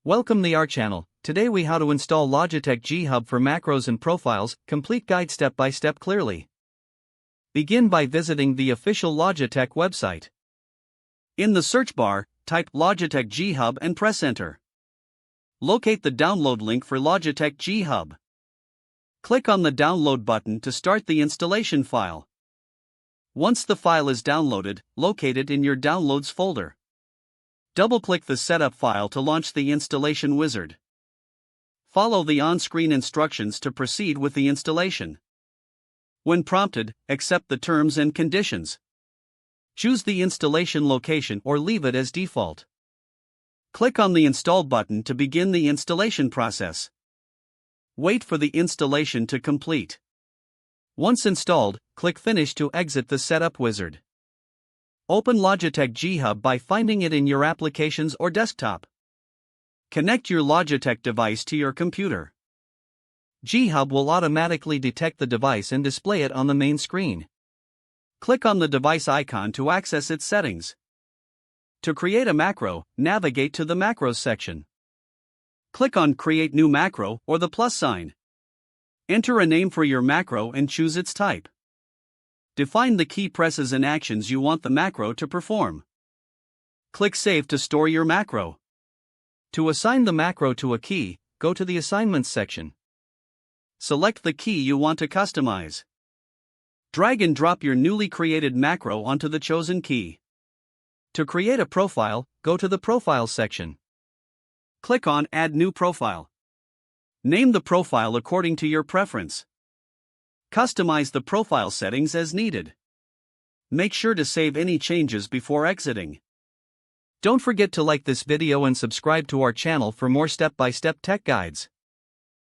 Welcome to our channel. Today we how to install Logitech G HUB for macros and profiles, complete guide step by step clearly. Begin by visiting the official Logitech website. In the search bar, type Logitech G HUB and press enter. Locate the download link for Logitech G HUB. Click on the download button to start the installation file. Once the file is downloaded, locate it in your downloads folder. Double-click the setup file to launch the installation wizard. Follow the on-screen instructions to proceed with the installation. When prompted, accept the terms and conditions. Choose the installation location or leave it as default. Click on the Install button to begin the installation process. Wait for the installation to complete. Once installed, click Finish to exit the setup wizard. Open Logitech G HUB by finding it in your applications or desktop. Connect your Logitech device to your computer. G HUB will automatically detect the device and display it on the main screen. Click on the device icon to access its settings. To create a macro, navigate to the Macros section. Click on Create New Macro or the plus sign. Enter a name for your macro and choose its type. Define the key presses and actions you want the macro to perform. Click Save to store your macro. To assign the macro to a key, go to the Assignments section. Select the key you want to customize. Drag and drop your newly created macro onto the chosen key. To create a profile, go to the Profiles section. Click on Add New Profile. Name the profile according to your preference. Customize the profile settings as needed. Make sure to save any changes before exiting. Don't forget to like this video and subscribe to our channel for more step-by-step tech guides.